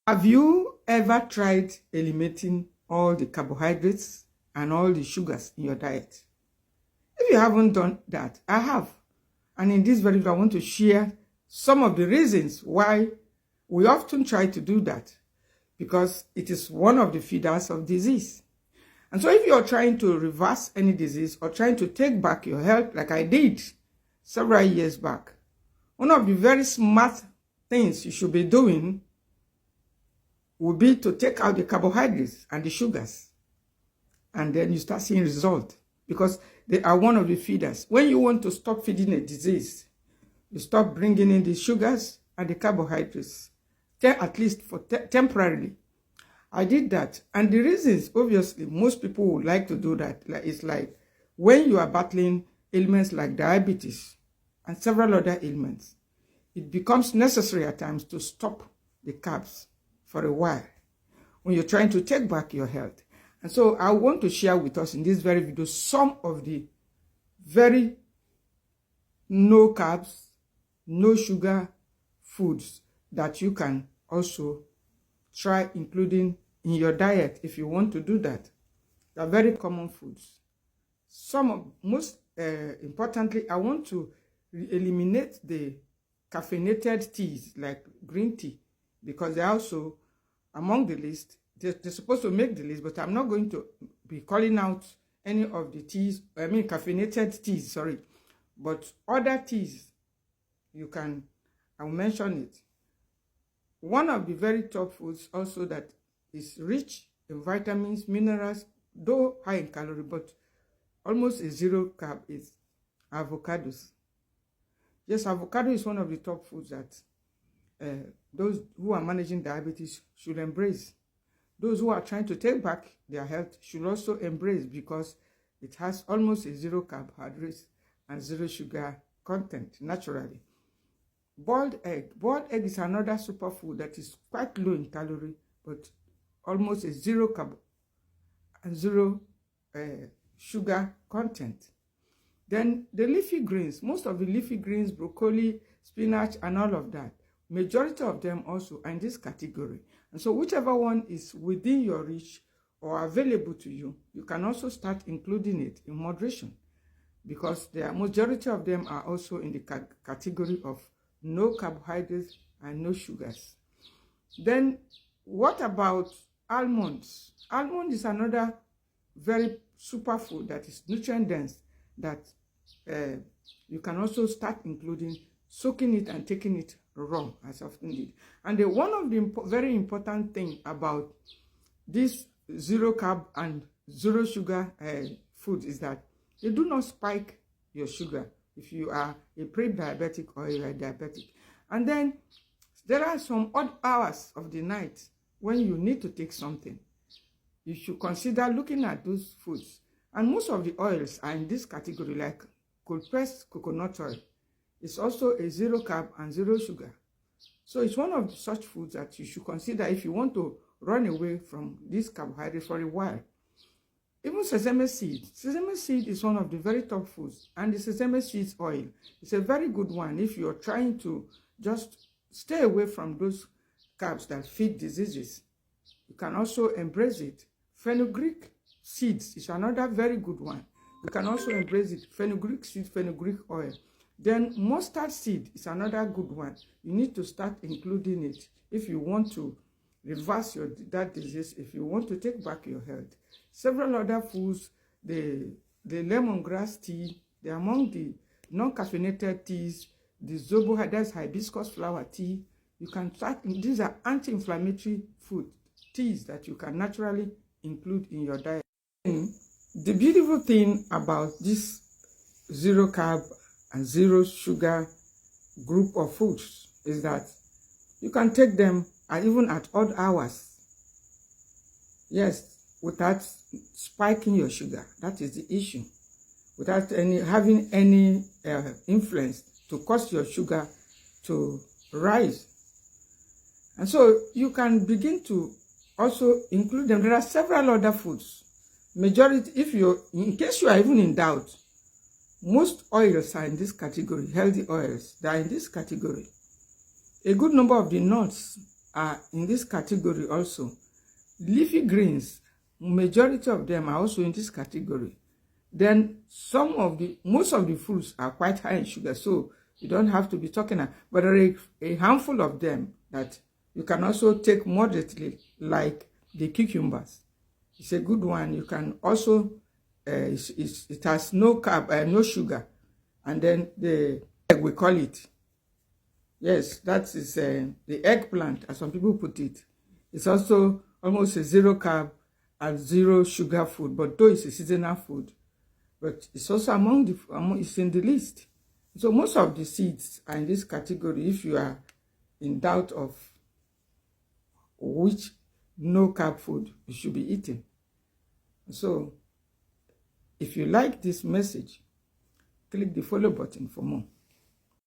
Have you ever tried eliminating all the carbohydrates and all the sugars in your diet? If you haven't done that, I have. And in this video, I want to share some of the reasons why we often try to do that, because it is one of the feeders of disease. And so if you're trying to reverse any disease or trying to take back your health, like I did several years back, one of the very smart things you should be doing would be to take out the carbohydrates and the sugars. And then you start seeing results, because they are one of the feeders. When you want to stop feeding a disease, you stop bringing in the sugars and the carbohydrates, at least for temporarily. I did that. And the reasons, obviously, most people would like to do that. It's like when you are battling ailments like diabetes and several other ailments, it becomes necessary at times to stop the carbs for a while when you're trying to take back your health. And so I want to share with us in this very video some of the very no carbs, no sugar foods that you can also try including in your diet if you want to do that. They're very common foods. Most importantly, I want to eliminate the caffeinated teas like green tea, because they're also among the list. They're supposed to make the list, but I'm not going to be calling out any of the teas, caffeinated teas, sorry. But other teas, I'll mention it. One of the very top foods also that is rich in vitamins, minerals, though high in calorie, but almost a zero carb, is avocados. Yes, avocado is one of the top foods that those who are managing diabetes should embrace. Those who are trying to take back their health should also embrace, because it has almost a zero carbohydrates and zero sugar content naturally. Boiled egg. Boiled egg is another superfood that is quite low in calorie, but almost a zero carb and zero sugar content. Then the leafy greens. Most of the leafy greens, broccoli, spinach, and all of that, majority of them also are in this category. And so whichever one is within your reach or available to you, you can also start including it in moderation, because the majority of them are also in the category of no carbohydrates and no sugars. Then what about almonds? Almond is another very superfood that is nutrient dense that you can also start including, soaking it and taking it raw as often did. And one of the very important thing about this zero carb and zero sugar food is that they do not spike your sugar if you are a pre-diabetic or you are diabetic. And then there are some odd hours of the night when you need to take something. You should consider looking at those foods. And most of the oils are in this category, like cold-pressed coconut oil. It's also a zero carb and zero sugar. So it's one of such foods that you should consider if you want to run away from this carbohydrate for a while. Even sesame seed. Sesame seed is one of the very top foods, and the sesame seeds oil is a very good one if you're trying to just stay away from those carbs that feed diseases. You can also embrace it. Fenugreek seeds is another very good one. You can also embrace it. Fenugreek seed, fenugreek oil. Then mustard seed is another good one. You need to start including it if you want to reverse that disease, if you want to take back your health. Several other foods, the lemongrass tea, they're among the non-caffeinated teas. The zobo, that's hibiscus flower tea. You can start, these are anti-inflammatory food teas that you can naturally include in your diet. And the beautiful thing about this zero carb and zero sugar group of foods is that you can take them even at odd hours. Yes, without spiking your sugar. That is the issue. Without having any influence to cause your sugar to rise. And so you can begin to also include them. There are several other foods. Majority, in case you are even in doubt, most oils are in this category. Healthy oils, they are in this category. A good number of the nuts are in this category also. Leafy greens, majority of them are also in this category. Then most of the foods are quite high in sugar, so you don't have to be talking, but there are a handful of them that you can also take moderately, like the cucumbers. It's a good one. You can also, it has no carb, no sugar. And then the egg, we call it. Yes, that is the eggplant, as some people put it. It's also almost a zero carb and zero sugar food, but though it's a seasonal food, but it's also it's in the list. So most of the seeds are in this category if you are in doubt of which no carb food you should be eating. So if you like this message, click the follow button for more.